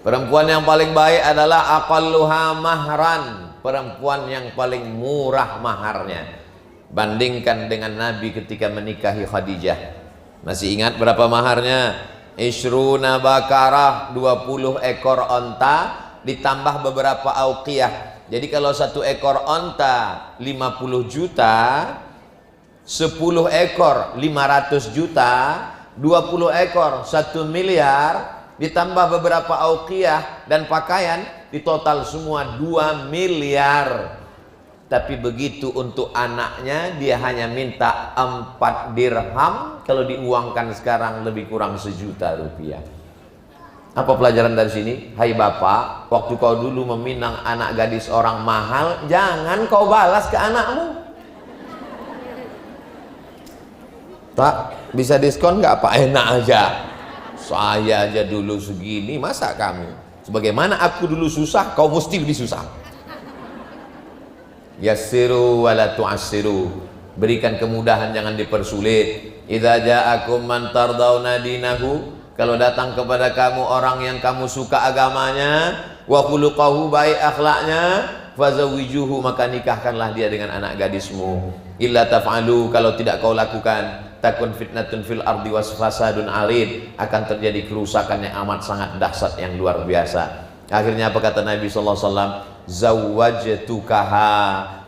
Perempuan yang paling baik adalah aqalluha mahran, perempuan yang paling murah maharnya. Bandingkan dengan Nabi ketika menikahi Khadijah. Masih ingat berapa maharnya? Ishruna bakarah, 20 ekor onta ditambah beberapa auqiyah. Jadi kalau satu ekor onta 50 juta, 10 ekor 500 juta, 20 ekor 1 miliar, ditambah beberapa auqiyah dan pakaian, di total semua 2 miliar. Tapi begitu untuk anaknya, dia hanya minta 4 dirham, kalau diuangkan sekarang lebih kurang 1 juta rupiah. Apa pelajaran dari sini? Hai bapak, waktu kau dulu meminang anak gadis orang mahal, jangan kau balas ke anakmu. Tak bisa diskon nggak Pak? Enak aja. Saya aja dulu segini, masa kamu? Sebagaimana aku dulu susah, kau mesti lebih susah. Yassiru wala tu'assiru, berikan kemudahan, jangan dipersulit. Idza ja'akum man tardawna dinahu, kalau datang kepada kamu orang yang kamu suka agamanya, wa khuluquhu, baik akhlaknya, fazawwijuhu, maka nikahkanlah dia dengan anak gadismu. Illa taf'alu, kalau tidak kau lakukan, takun fitnatun fil ardi was fasadun arid, akan terjadi kerusakan yang amat sangat dahsyat yang luar biasa. Akhirnya apa kata Nabi sallallahu alaihi wasallam? Zawwajtukaha,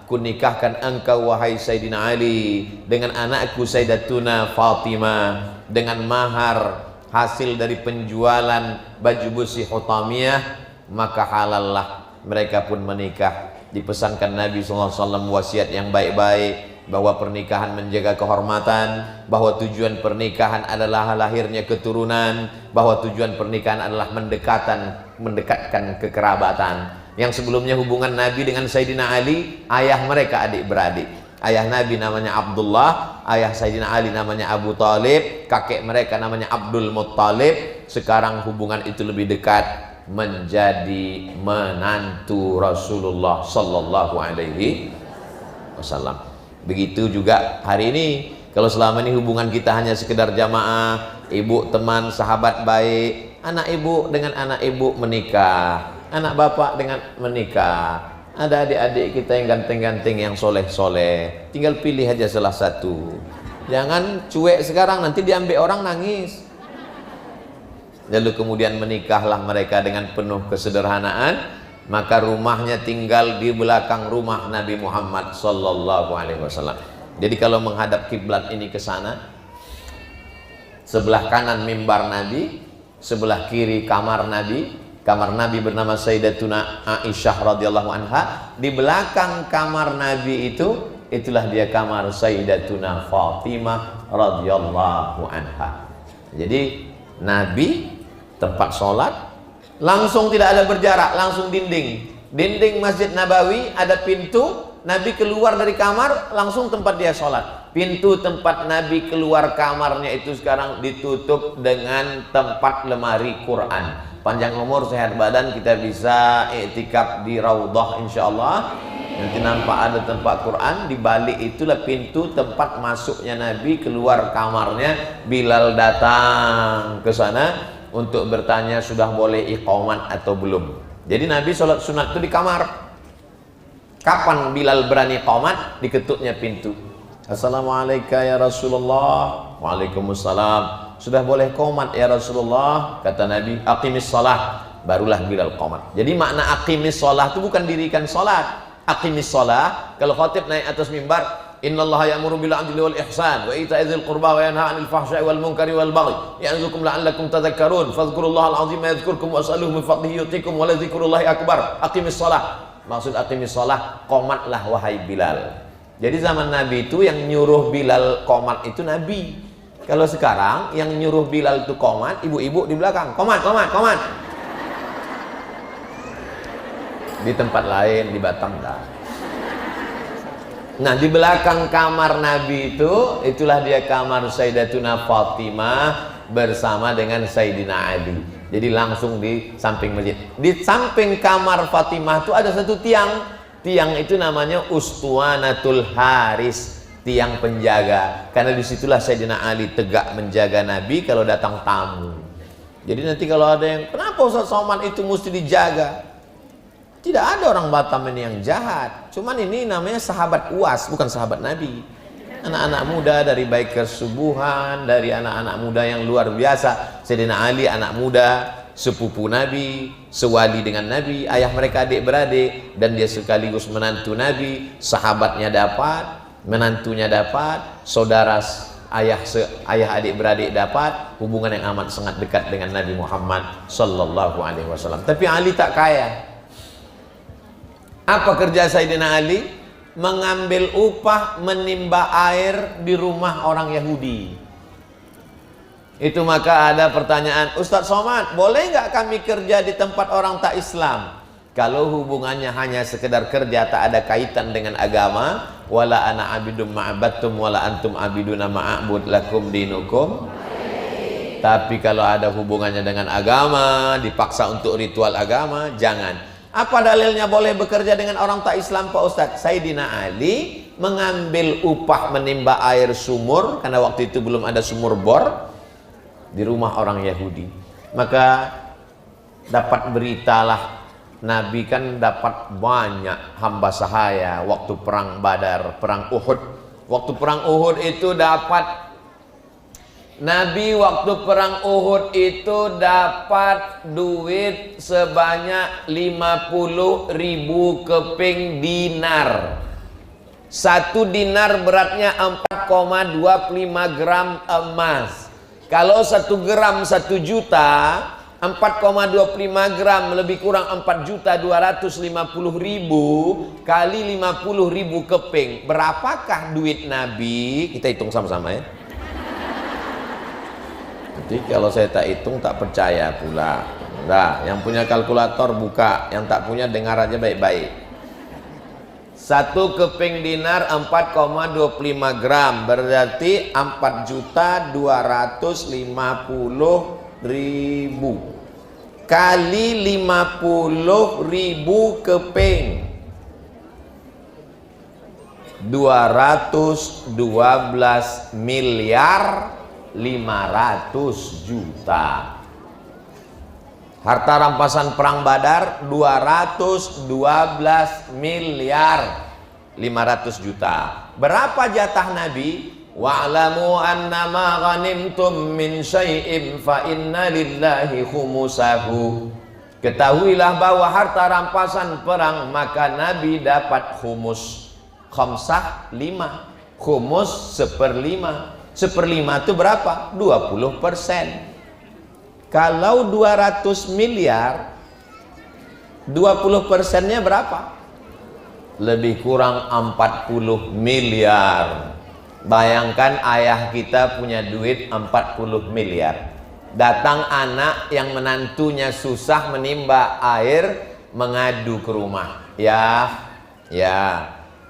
kunikahkan engkau wahai Sayyidina Ali dengan anakku Sayyidatuna Fatimah dengan mahar hasil dari penjualan baju besi Hutamiyah, maka halallah mereka pun menikah. Dipesankan Nabi sallallahu alaihi wasallam wasiat yang baik-baik, bahwa pernikahan menjaga kehormatan, bahwa tujuan pernikahan adalah lahirnya keturunan, bahwa tujuan pernikahan adalah mendekatkan kekerabatan. Yang sebelumnya hubungan Nabi dengan Sayyidina Ali, ayah mereka adik-beradik. Ayah Nabi namanya Abdullah, ayah Sayyidina Ali namanya Abu Talib, kakek mereka namanya Abdul Muttalib. Sekarang hubungan itu lebih dekat, menjadi menantu Rasulullah sallallahu alaihi wasallam. Begitu juga hari ini. Kalau selama ini hubungan kita hanya sekedar jamaah, ibu, teman, sahabat baik, anak ibu dengan anak ibu menikah, anak bapak dengan menikah, ada adik-adik kita yang ganteng-ganteng, yang soleh-soleh, tinggal pilih aja salah satu. Jangan cuek sekarang, nanti diambil orang nangis. Lalu kemudian menikahlah mereka dengan penuh kesederhanaan, maka rumahnya tinggal di belakang rumah Nabi Muhammad sallallahu alaihi wasallam. Jadi kalau menghadap kiblat ini ke sana, sebelah kanan mimbar Nabi, sebelah kiri kamar Nabi. Kamar Nabi bernama Sayyidatuna Aisyah radhiyallahu anha. Di belakang kamar Nabi itu, itulah dia kamar Sayyidatuna Fatimah radhiyallahu anha. Jadi Nabi tempat sholat langsung, tidak ada berjarak, langsung dinding Masjid Nabawi, ada pintu. Nabi keluar dari kamar, langsung tempat dia sholat. Pintu tempat Nabi keluar kamarnya itu sekarang ditutup dengan tempat lemari Quran. Panjang umur sehat badan, kita bisa iktikaf di Raudhah insyaallah. Nanti nampak ada tempat Quran, di balik itulah pintu tempat masuknya Nabi keluar kamarnya. Bilal datang ke sana untuk bertanya sudah boleh iqamat atau belum. Jadi Nabi sholat sunat itu di kamar. Kapan Bilal berani iqamat? Diketuknya pintu. Assalamualaikum ya Rasulullah. Waalaikumsalam. Sudah boleh qomat ya Rasulullah. Kata Nabi, aqimis shalah. Barulah Bilal qomat. Jadi makna aqimis shalah itu bukan dirikan salat. Aqimis shalah, kalau khatib naik atas mimbar, innallaha ya'muru bil 'adli wal ihsan wa ita'i dzil qurba wa yanha 'anil fahsya'i wal munkari wal baghi ya'idzukum la'allakum tadhakkarun fadhkurullaha al-'azima yadhkurkum was'aluhu min fadlihi yu'tikum wa la dzikrullahi akbar. Aqimis shalah. Maksud aqimis shalah, qomatlah wahai Bilal. Jadi zaman Nabi itu yang nyuruh Bilal qomat itu Nabi. Kalau sekarang yang nyuruh Bilal itu qomat, ibu-ibu di belakang, qomat. Di tempat lain, di Batam dah. Nah, di belakang kamar Nabi itu, itulah dia kamar Sayyidatuna Fatimah bersama dengan Sayyidina Ali. Jadi langsung di samping masjid. Di samping kamar Fatimah itu ada satu tiang. Tiang itu namanya Ustuanatul Haris, tiang penjaga. Karena disitulah Sayyidina Ali tegak menjaga Nabi kalau datang tamu. Jadi nanti kalau ada yang, kenapa Ustaz Somad itu mesti dijaga? Tidak ada orang Batam ini yang jahat. Cuman ini namanya sahabat UAS, bukan sahabat Nabi. Anak-anak muda dari baik kesubuhan, dari anak-anak muda yang luar biasa. Sayyidina Ali anak muda, sepupu Nabi, sewali dengan Nabi, ayah mereka adik-beradik, dan dia sekaligus menantu Nabi. Sahabatnya dapat, menantunya dapat, saudara ayah adik-beradik dapat, hubungan yang amat sangat dekat dengan Nabi Muhammad sallallahu alaihi wasallam. Tapi Ali tak kaya. Apa kerja Sayyidina Ali? Mengambil upah menimba air di rumah orang Yahudi. Itu maka ada pertanyaan, Ustaz Somad, boleh nggak kami kerja di tempat orang tak Islam? Kalau hubungannya hanya sekedar kerja, tak ada kaitan dengan agama, wala ana abidum ma'abattum wala antum abiduna ma'abud lakum dinukum. Tapi kalau ada hubungannya dengan agama, dipaksa untuk ritual agama, jangan. Apa dalilnya boleh bekerja dengan orang tak Islam, Pak Ustadz? Sayyidina Ali mengambil upah menimba air sumur, karena waktu itu belum ada sumur bor, di rumah orang Yahudi. Maka dapat beritalah, Nabi kan dapat banyak hamba sahaya waktu perang Badar, perang Uhud. Waktu perang Uhud itu dapat, Nabi waktu perang Uhud itu dapat duit sebanyak 50.000 keping dinar. Satu dinar beratnya 4,25 gram emas. Kalau 1 gram 1 juta, 4,25 gram lebih kurang 4.250.000 kali 50.000 keping. Berapakah duit Nabi? Kita hitung sama-sama ya. Jadi kalau saya tak hitung tak percaya pula. Nah, yang punya kalkulator buka, yang tak punya dengar aja baik-baik. 1 keping dinar 4,25 gram berarti 4.250.000 kali 50.000 keping, 212 miliar 500 juta. Harta rampasan perang Badar 212 miliar 500 juta. Berapa jatah Nabi? Wa'lamu annama ghanimtum min syai'in fa inna lillahi khumusahu. Ketahuilah bahwa harta rampasan perang maka Nabi dapat khumus. Khamsah 5, khumus 1/5. 1/5 itu berapa? 20%. Kalau 200 miliar, 20%-nya berapa? Lebih kurang 40 miliar. Bayangkan ayah kita punya duit 40 miliar. Datang anak yang menantunya susah menimba air, mengadu ke rumah. Ya,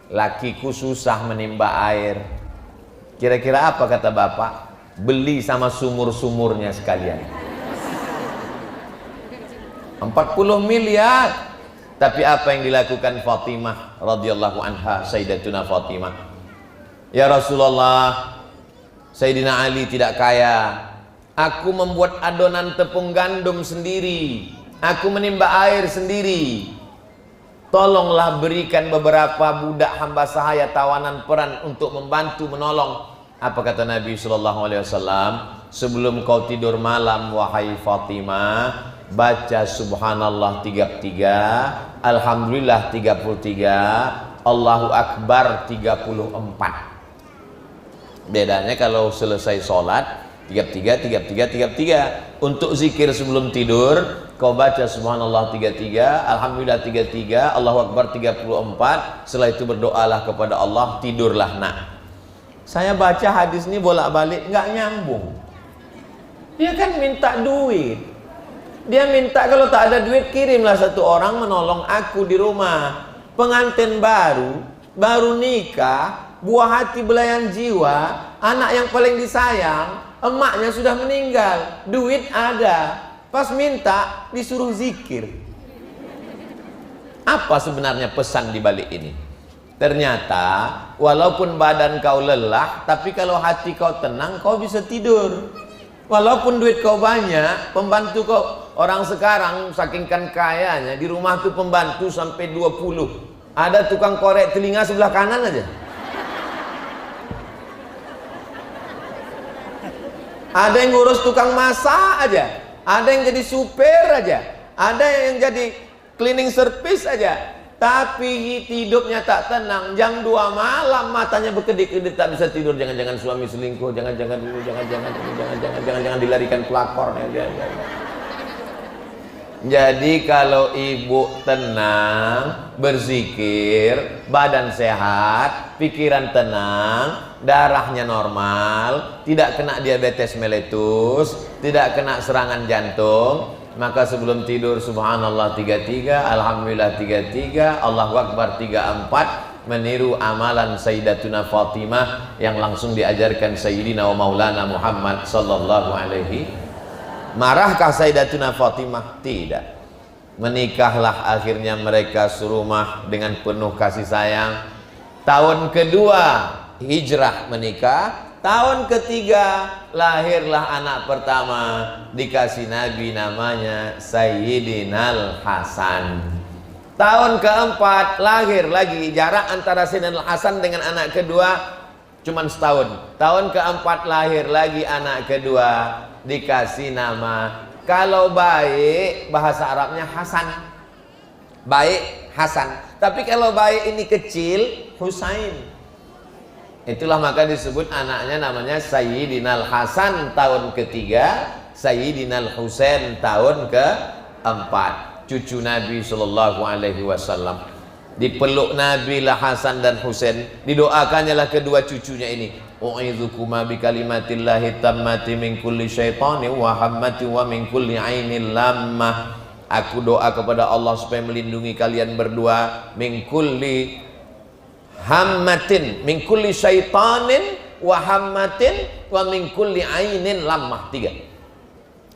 lakiku susah menimba air. Kira-kira apa kata bapak? Beli sama sumur-sumurnya sekalian. 40 miliar. Tapi apa yang dilakukan Fatimah radhiyallahu anha, Sayyidatuna Fatimah? Ya Rasulullah, Sayyidina Ali tidak kaya. Aku membuat adonan tepung gandum sendiri. Aku menimba air sendiri. Tolonglah berikan beberapa budak hamba sahaya tawanan peran untuk membantu menolong. Apa kata Nabi sallallahu alaihi wasallam? Sebelum kau tidur malam wahai Fatimah, baca subhanallah 33, alhamdulillah 33, Allahu akbar 34. Bedanya kalau selesai sholat 33, 33, 33. Untuk zikir sebelum tidur kau baca subhanallah 33, alhamdulillah 33, Allahu akbar 34. Setelah itu berdoalah kepada Allah, tidurlah nak. Saya baca hadis ini bolak-balik nggak nyambung. Dia kan minta duit. Dia minta kalau tak ada duit kirimlah satu orang menolong aku di rumah. Pengantin baru nikah, buah hati belayan jiwa, anak yang paling disayang, emaknya sudah meninggal, duit ada. Pas minta disuruh zikir. Apa sebenarnya pesan di balik ini? Ternyata walaupun badan kau lelah, tapi kalau hati kau tenang, kau bisa tidur. Walaupun duit kau banyak, pembantu kau, orang sekarang saking kan kayanya, di rumah tuh pembantu sampai 20. Ada tukang korek telinga sebelah kanan aja. Ada yang ngurus tukang masak aja. Ada yang jadi supir aja. Ada yang jadi cleaning service aja. Tapi hidupnya tak tenang. Jam 2 malam matanya berkedip-kedip, tak bisa tidur. Jangan-jangan suami selingkuh, jangan-jangan dilarikan pelakor. Jadi kalau ibu tenang, berzikir, badan sehat, pikiran tenang, darahnya normal, tidak kena diabetes meletus, tidak kena serangan jantung, maka sebelum tidur subhanallah 33, alhamdulillah 33, Allahu akbar 34, meniru amalan Sayyidatuna Fatimah yang langsung diajarkan Sayyidina wa Maulana Muhammad sallallahu alaihi. Marahkah Sayyidatuna Fatimah? Tidak. Menikahlah akhirnya mereka serumah dengan penuh kasih sayang. Tahun kedua hijrah menikah. Tahun ketiga lahirlah anak pertama, dikasih Nabi namanya Sayyidinal Hasan. Tahun keempat lahir lagi, jarak antara Sayyidinal Hasan dengan anak kedua cuman setahun. Tahun keempat lahir lagi anak kedua, dikasih nama, kalau baik bahasa Arabnya Hasan, baik Hasan, tapi kalau baik ini kecil Husain. Itulah maka disebut anaknya namanya Sayyidinal Hasan tahun ketiga, Sayyidinal Husain tahun keempat. Cucu Nabi Sallallahu Alaihi Wasallam. Dipeluk Nabi lah Hasan dan Husain, didoakannya lah kedua cucunya ini. U'izukuma bi kalimatillahi tammati min kulli syaitani wa hammati wa min kulli ainin lammah. Aku doa kepada Allah supaya melindungi kalian berdua min kulli hammatin, min kulli syaitanin wa hammatin wa min kulli ainin lammah. 3.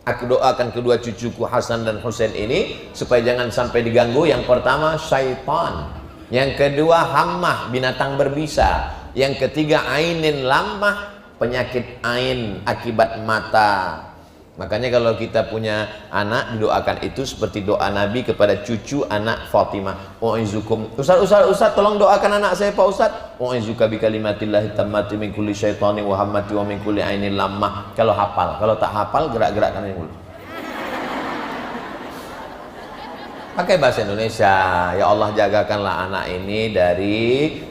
Aku doakan kedua cucuku Hasan dan Husain ini supaya jangan sampai diganggu. Yang pertama syaitan, yang kedua hammah, binatang berbisa, yang ketiga ainin lammah, penyakit ain akibat mata. Makanya kalau kita punya anak, didoakan itu seperti doa Nabi kepada cucu anak Fatimah. U'izukum, Ustaz tolong doakan anak saya Pak Ustaz. U'izuka bi kalimatillahi tammati min kulli syaitani wa hammati wa min kulli ainin lammah. Kalau hafal, kalau tak hafal gerak-gerakkan yang dulu. Pakai bahasa Indonesia. Ya Allah, jagakanlah anak ini dari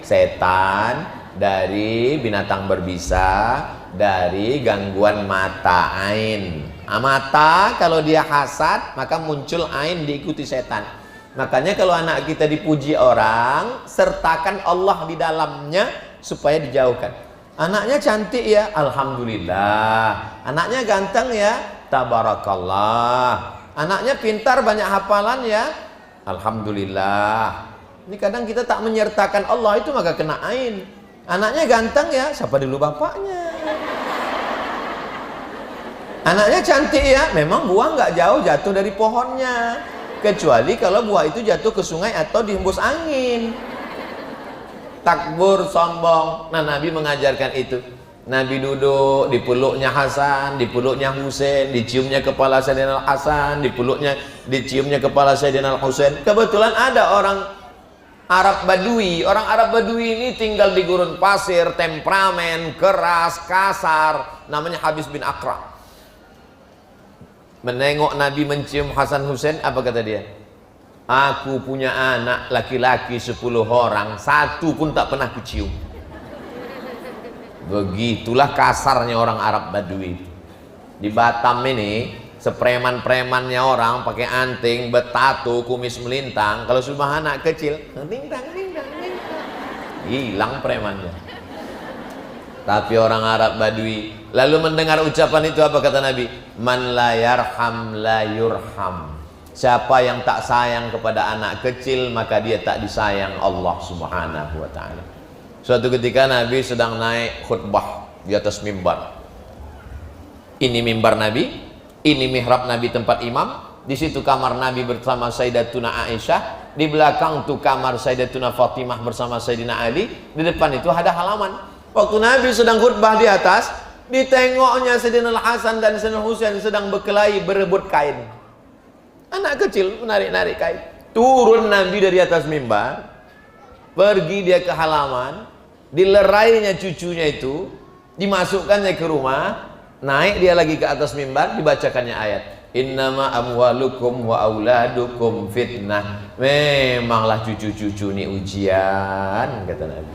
setan, dari binatang berbisa, dari gangguan mata ain. Mata kalau dia hasad maka muncul ain, diikuti setan. Makanya kalau anak kita dipuji orang, sertakan Allah di dalamnya supaya dijauhkan. Anaknya cantik ya, alhamdulillah. Anaknya ganteng ya, tabarakallah. Anaknya pintar, banyak hafalan ya, alhamdulillah. Ini kadang kita tak menyertakan Allah, itu maka kena ain. Anaknya ganteng ya, siapa dulu bapaknya. Anaknya cantik ya, memang buah nggak jauh jatuh dari pohonnya, kecuali kalau buah itu jatuh ke sungai atau dihembus angin. Takbur, sombong. Nah, Nabi mengajarkan itu. Nabi duduk, dipeluknya Hasan, dipeluknya Husain, diciumnya kepala Sayyidina Hasan, diciumnya kepala Sayyidina Husain. Kebetulan ada orang Arab Badui. Orang Arab Badui ini tinggal di gurun pasir, temperamen, keras, kasar. Namanya Habis bin Aqra. Menengok Nabi mencium Hasan Husain, apa kata dia? Aku punya anak laki-laki 10 orang, satu pun tak pernah kucium. Begitulah kasarnya orang Arab Badui. Di Batam ini, sepreman-premannya orang pakai anting, bertato, kumis melintang. Kalau sudah anak kecil, lintang, hilang premannya. Tapi orang Arab Badui lalu mendengar ucapan itu, apa kata Nabi? Man la yarham la yurham. Siapa yang tak sayang kepada anak kecil, maka dia tak disayang Allah Subhanahu wa ta'ala. Suatu ketika Nabi sedang naik khutbah di atas mimbar. Ini mimbar Nabi, ini mihrab Nabi tempat imam. Di situ kamar Nabi bersama Sayyidatuna Aisyah. Di belakang tuh kamar Sayyidatuna Fatimah bersama Sayyidina Ali. Di depan itu ada halaman. Waktu Nabi sedang khutbah di atas, Ditengoknya Sayyidina Al-Hasan dan Sayyidina Husain sedang berkelahi berebut kain. Anak kecil menarik-narik kain. Turun Nabi dari atas mimbar, pergi dia ke halaman, dilerainya cucunya itu, dimasukkannya ke rumah, naik dia lagi ke atas mimbar, dibacakannya ayat. Innama amwalukum wa auladukum fitnah. Memanglah cucu-cucu ini ujian, kata Nabi.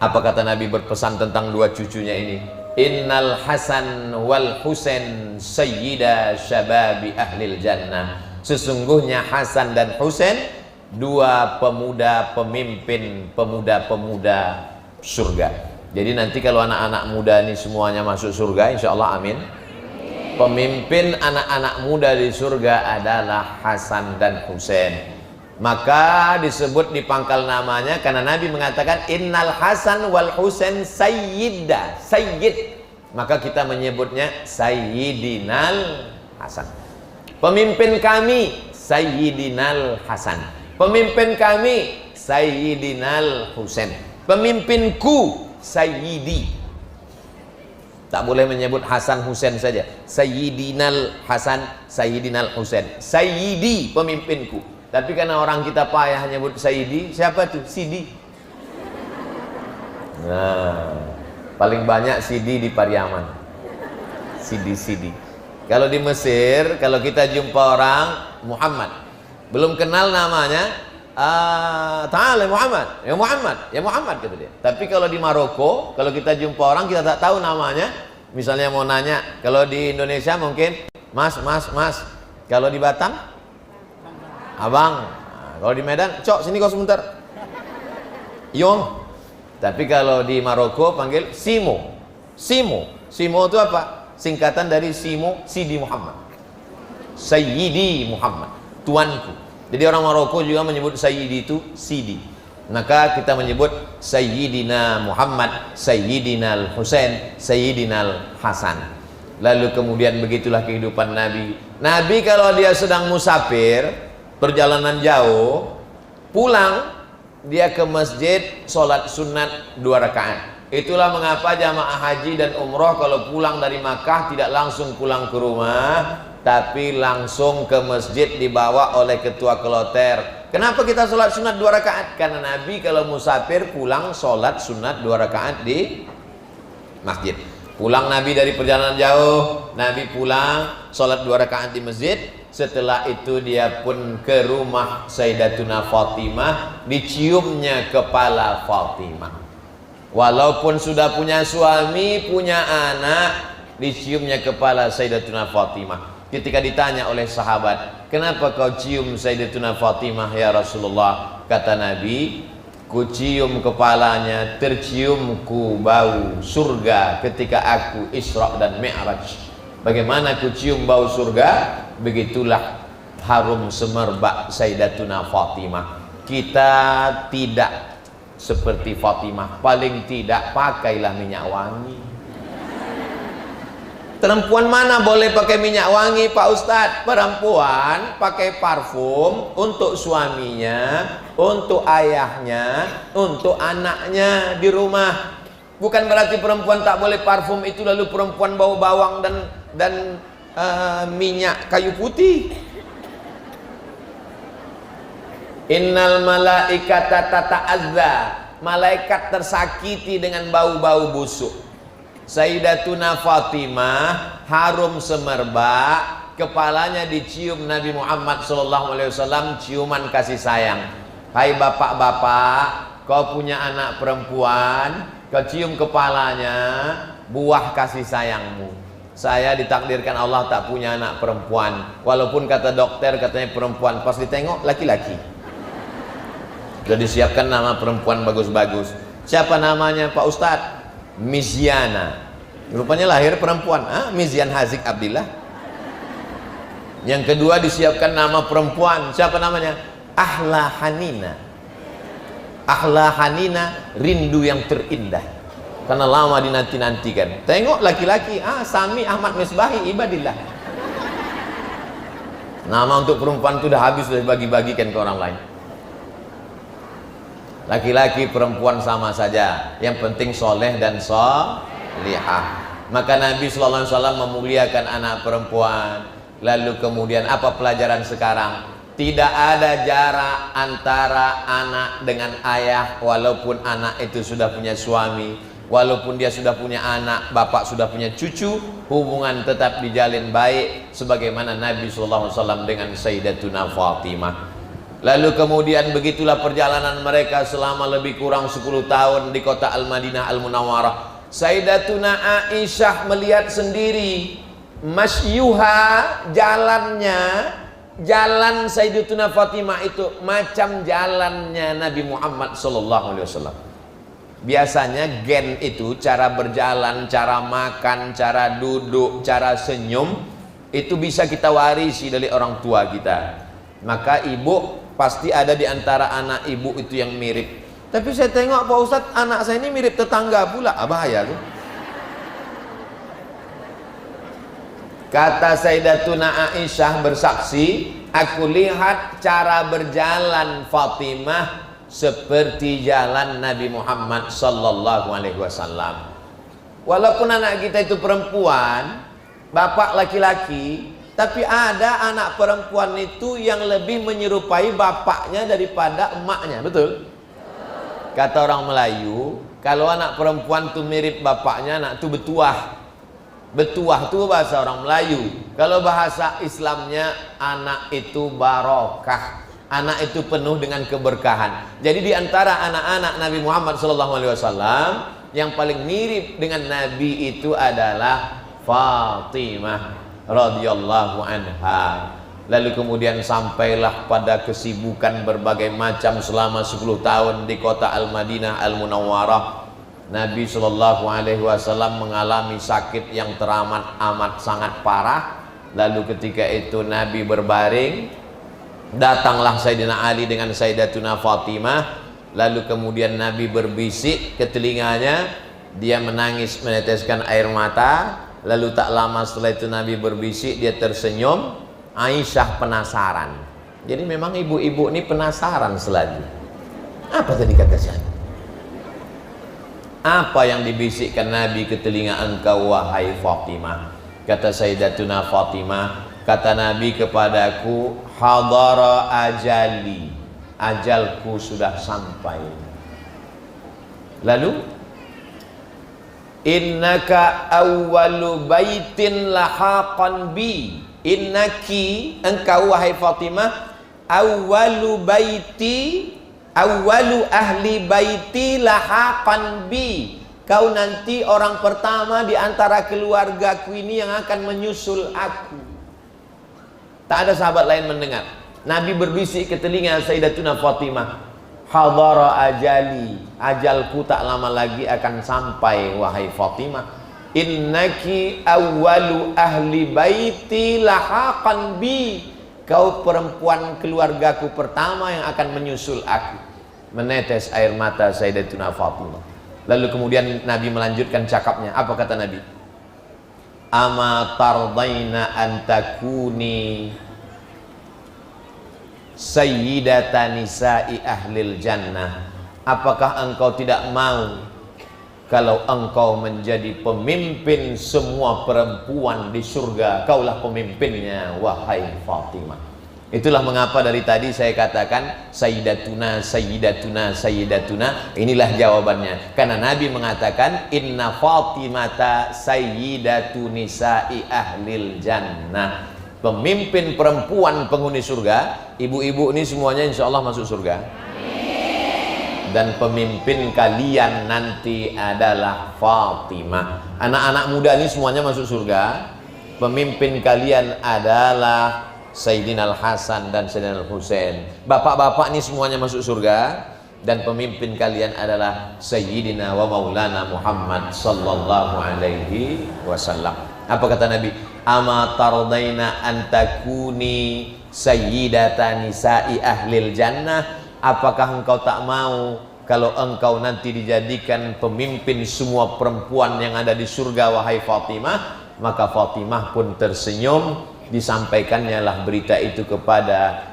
Apa kata Nabi berpesan tentang dua cucunya ini? Innal Hasan wal Husain sayyida syababi ahlil jannah. Sesungguhnya Hasan dan Husain dua pemuda pemimpin pemuda-pemuda surga. Jadi nanti kalau anak-anak muda ini semuanya masuk surga, insya Allah, amin. Pemimpin anak-anak muda di surga adalah Hasan dan Husain. Maka disebut di pangkal namanya karena Nabi mengatakan Innal Hasan wal Husain sayyida, sayyid. Maka kita menyebutnya Sayyidinal Hasan. Pemimpin kami Sayyidinal Hasan. Pemimpin kami Sayyidinal Husain. Pemimpinku Sayyidi. Tak boleh menyebut Hasan Husain saja. Sayyidinal Hasan, Sayyidinal Husain. Sayyidi pemimpinku. Tapi karena orang kita payah nyebut Sayyidi, siapa tuh? Sidi. Nah, paling banyak Sidi di Pariaman. Sidi. Kalau di Mesir, kalau kita jumpa orang Muhammad, belum kenal namanya, Ta'ala Muhammad, ya Muhammad kata dia. Tapi kalau di Maroko, kalau kita jumpa orang kita tak tahu namanya, misalnya mau nanya, kalau di Indonesia mungkin Mas. Kalau di Batam, Abang. Nah, kalau di Medan, Cok sini kau sebentar. Yong. Tapi kalau di Maroko panggil Simo. Simo itu apa? Singkatan dari Simo, Sidi Muhammad. Sayyidi Muhammad, tuanku. Jadi orang Maroko juga menyebut Sayyidi itu Sidi. Maka kita menyebut Sayyidina Muhammad, Sayyidina Husain, Sayyidina Hasan. Lalu kemudian begitulah kehidupan Nabi. Nabi kalau dia sedang musafir, perjalanan jauh, pulang, dia ke masjid, sholat sunat 2 rakaat. Itulah mengapa jamaah haji dan umroh kalau pulang dari Makkah tidak langsung pulang ke rumah, tapi langsung ke masjid dibawa oleh ketua kloter. Kenapa kita sholat sunat 2 rakaat? Karena Nabi kalau musafir pulang sholat sunat 2 rakaat di masjid. Pulang Nabi dari perjalanan jauh, Nabi pulang sholat 2 rakaat di masjid. Setelah itu dia pun ke rumah Sayyidatuna Fatimah, diciumnya kepala Fatimah. Walaupun sudah punya suami, punya anak, diciumnya kepala Sayyidatuna Fatimah. Ketika ditanya oleh sahabat, kenapa kau cium Sayyidatuna Fatimah ya Rasulullah? Kata Nabi, ku cium kepalanya, terciumku bau surga ketika aku Isra dan Mi'raj. Bagaimana ku cium bau surga? Begitulah harum semerbak Sayyidatuna Fatimah. Kita tidak seperti Fatimah, paling tidak pakailah minyak wangi. Perempuan mana boleh pakai minyak wangi Pak Ustadz? Perempuan pakai parfum untuk suaminya, untuk ayahnya, untuk anaknya di rumah. Bukan berarti perempuan tak boleh parfum itu lalu perempuan bau bawang dan minyak kayu putih. Innal malaikata tata'azza, malaikat tersakiti dengan bau-bau busuk. Sayyidatuna Fatimah harum semerbak, kepalanya dicium Nabi Muhammad SAW, ciuman kasih sayang. Hai bapak-bapak, kau punya anak perempuan, kau cium kepalanya, buah kasih sayangmu. Saya ditakdirkan Allah tak punya anak perempuan, walaupun kata dokter katanya perempuan, pas ditengok laki-laki. Sudah disiapkan nama perempuan bagus-bagus. Siapa namanya Pak Ustadz? Mizyana. Rupanya lahir perempuan. Mizyan Hazik Abdillah. Yang kedua disiapkan nama perempuan. Siapa namanya? Ahla Hanina. Ahla Hanina, rindu yang terindah. Karena lama dinanti-nantikan. Tengok laki-laki, Sami Ahmad Misbahi Ibadillah. Nama untuk perempuan itu sudah habis, sudah dibagi-bagikan ke orang lain. Laki-laki perempuan sama saja, yang penting soleh dan lihah. Maka Nabi sallallahu alaihi wasallam memuliakan anak perempuan. Lalu kemudian apa pelajaran sekarang? Tidak ada jarak antara anak dengan ayah, walaupun anak itu sudah punya suami, walaupun dia sudah punya anak, bapak sudah punya cucu, hubungan tetap dijalin baik sebagaimana Nabi sallallahu alaihi wasallam dengan Sayyidatuna Fatimah. Lalu kemudian begitulah perjalanan mereka selama lebih kurang 10 tahun di kota Al-Madinah Al-Munawwarah. Sayyidatuna Aisyah melihat sendiri masyuha, jalannya, jalan Sayyidatuna Fatimah itu macam jalannya Nabi Muhammad sallallahu alaihi wasallam. Biasanya gen itu, cara berjalan, cara makan, cara duduk, cara senyum, itu bisa kita warisi dari orang tua kita. Maka ibu pasti ada di antara anak ibu itu yang mirip. Tapi saya tengok Pak Ustadz, anak saya ini mirip tetangga pula. Bahaya tuh. Kata Sayyidatuna Aisyah bersaksi, aku lihat cara berjalan Fatimah seperti jalan Nabi Muhammad sallallahu alaihi wasallam. Walaupun anak kita itu perempuan, bapak laki-laki, tapi ada anak perempuan itu yang lebih menyerupai bapaknya daripada emaknya, betul? Kata orang Melayu, kalau anak perempuan itu mirip bapaknya, anak itu betuah. Betuah itu bahasa orang Melayu. Kalau bahasa Islamnya, anak itu barokah. Anak itu penuh dengan keberkahan. Jadi di antara anak-anak Nabi Muhammad SAW, yang paling mirip dengan Nabi itu adalah Fatimah radhiyallahu anha. Lalu kemudian sampailah pada kesibukan berbagai macam selama 10 tahun di kota Al-Madinah Al-Munawwarah. Nabi Shallallahu Alaihi Wasallam mengalami sakit yang teramat amat sangat parah. Lalu ketika itu Nabi berbaring, datanglah Sayyidina Ali dengan Sayyidatuna Fatimah. Lalu kemudian Nabi berbisik ke telinganya, dia menangis meneteskan air mata. Lalu tak lama setelah itu Nabi berbisik, dia tersenyum. Aisyah penasaran. Jadi memang ibu-ibu ini penasaran selalu. Apa tadi kata saya? Apa yang dibisikkan Nabi ke telinga engkau wahai Fatimah? Kata Sayyidatuna Fatimah, kata Nabi kepadaku, hadara ajali, ajalku sudah sampai. Lalu, innaka awwalu baitin lahaqan bi, innaki, engkau wahai Fatimah, awwalu baiti, awwalu ahli baiti lahaqan bi, kau nanti orang pertama di antara keluargaku ini yang akan menyusul aku. Tak ada sahabat lain mendengar. Nabi berbisik ke telinga Sayyidatuna Fatimah, hadara ajali, ajalku tak lama lagi akan sampai wahai Fatimah. Innaki awwalu ahli baiti lahaqan bi, kau perempuan keluargaku pertama yang akan menyusul aku. Menetes air mata Sayyidatuna Fatimah. Lalu kemudian Nabi melanjutkan cakapnya. Apa kata Nabi? Ama tardaina antakuni sayyidata nisa'i ahlil jannah. Apakah engkau tidak mau kalau engkau menjadi pemimpin semua perempuan di surga? Kaulah pemimpinnya wahai Fatimah. Itulah mengapa dari tadi saya katakan Sayyidatuna, Sayyidatuna, Sayyidatuna. Inilah jawabannya. Karena Nabi mengatakan Inna Fatimata Sayyidatu nisa'i ahlil jannah. Pemimpin perempuan penghuni surga. Ibu-ibu ini semuanya insya Allah masuk surga. Dan pemimpin kalian nanti adalah Fatimah. Anak-anak muda ini semuanya masuk surga. Pemimpin kalian adalah Sayyidina Al-Hasan dan Sayyidina Al-Husain. Bapak-bapak ini semuanya masuk surga. Dan pemimpin kalian adalah Sayyidina wa Maulana Muhammad sallallahu alaihi wasallam. Apa kata Nabi? Ama tardaina antakuni sayyidata nisa'i ahlil jannah. Apakah engkau tak mau kalau engkau nanti dijadikan pemimpin semua perempuan yang ada di surga wahai Fatimah? Maka Fatimah pun tersenyum. Disampaikannya lah berita itu kepada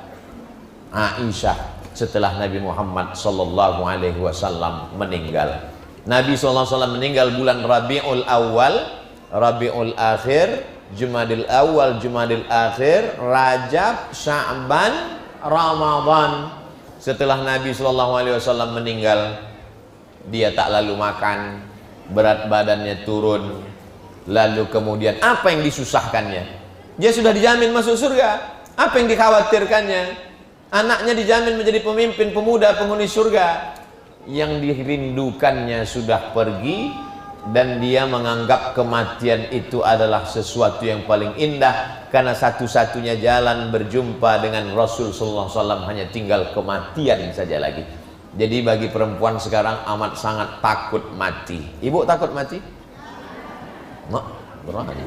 Aisyah setelah Nabi Muhammad sallallahu alaihi wasallam meninggal. Nabi SAW meninggal bulan Rabiul Awal, Rabiul Akhir, Jumadil Awal, Jumadil Akhir, Rajab, Sya'ban, Ramadan. Setelah Nabi SAW meninggal, dia tak lalu makan, berat badannya turun. Lalu kemudian apa yang disusahkannya? Dia sudah dijamin masuk surga. Apa yang dikhawatirkannya? Anaknya dijamin menjadi pemimpin pemuda penghuni surga. Yang dirindukannya sudah pergi, dan dia menganggap kematian itu adalah sesuatu yang paling indah, karena satu-satunya jalan berjumpa dengan Rasul sallallahu alaihi wasallam hanya tinggal kematian saja lagi. Jadi bagi perempuan sekarang amat sangat takut mati. Ibu takut mati? Mak, berani.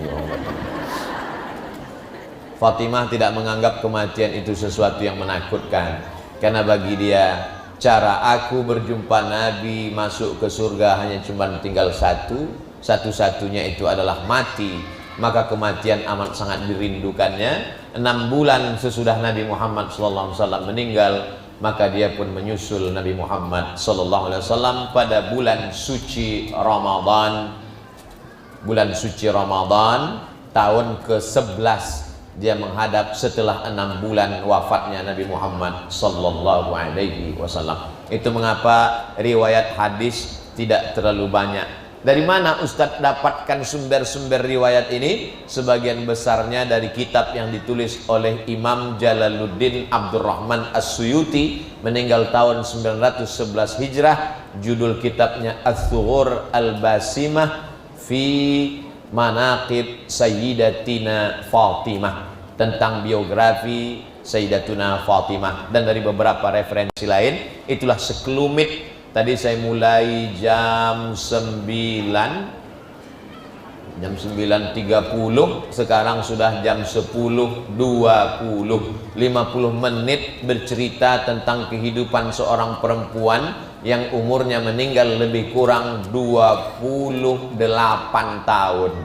Fatimah tidak menganggap kematian itu sesuatu yang menakutkan, karena bagi dia cara aku berjumpa Nabi masuk ke surga hanya cuma tinggal satu-satunya itu adalah mati. Maka kematian amat sangat dirindukannya. 6 bulan sesudah Nabi Muhammad SAW meninggal, maka dia pun menyusul Nabi Muhammad SAW pada bulan suci Ramadan. Bulan suci Ramadan tahun ke-11 dia menghadap setelah 6 bulan wafatnya Nabi Muhammad sallallahu alaihi wasallam. Itu mengapa riwayat hadis tidak terlalu banyak. Dari mana Ustadz dapatkan sumber-sumber riwayat ini? Sebagian besarnya dari kitab yang ditulis oleh Imam Jalaluddin Abdurrahman As-Suyuti, meninggal tahun 911 Hijrah. Judul kitabnya Ats-Thughur Al-Basimah fi Manaqib Sayyidatina Fatimah, tentang biografi Sayyidatuna Fatimah, dan dari beberapa referensi lain. Itulah sekelumit. Tadi saya mulai jam 9:30, sekarang sudah jam 10:20. 50 menit bercerita tentang kehidupan seorang perempuan yang umurnya meninggal lebih kurang 28 tahun.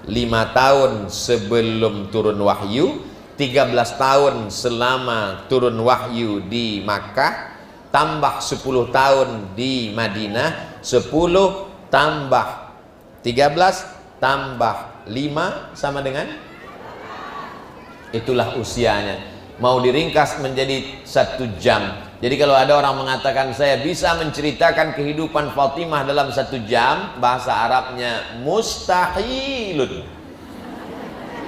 5 tahun sebelum turun wahyu, 13 tahun selama turun wahyu di Makkah, tambah 10 tahun di Madinah. 10 tambah 13 tambah 5 sama dengan, itulah usianya. Mau diringkas menjadi 1 jam. Jadi kalau ada orang mengatakan saya bisa menceritakan kehidupan Fatimah dalam 1 jam, bahasa Arabnya mustahilun.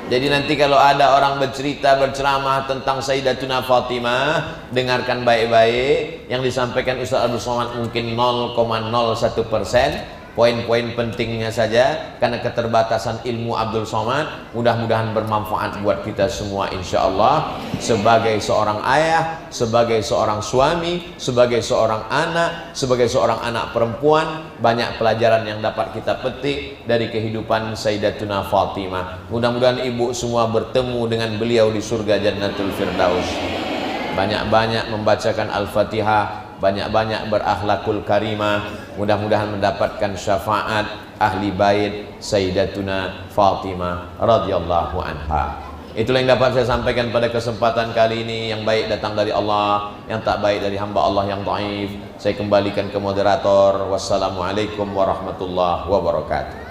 Jadi nanti kalau ada orang bercerita, berceramah tentang Sayyidatuna Fatimah, dengarkan baik-baik. Yang disampaikan Ustaz Abdul Somad mungkin 0,01%. Poin-poin pentingnya saja, karena keterbatasan ilmu Abdul Somad. Mudah-mudahan bermanfaat buat kita semua insya Allah. Sebagai seorang ayah, sebagai seorang suami, sebagai seorang anak, sebagai seorang anak perempuan, banyak pelajaran yang dapat kita petik dari kehidupan Sayyidatuna Fatimah. Mudah-mudahan ibu semua bertemu dengan beliau di surga Jannatul Firdaus. Banyak-banyak membacakan Al-Fatihah, banyak-banyak berakhlakul karimah. Mudah-mudahan mendapatkan syafaat ahli bait Sayyidatuna Fatimah radhiyallahu anha. Itulah yang dapat saya sampaikan pada kesempatan kali ini. Yang baik datang dari Allah, yang tak baik dari hamba Allah yang dhaif. Saya kembalikan ke moderator. Wassalamualaikum warahmatullahi wabarakatuh.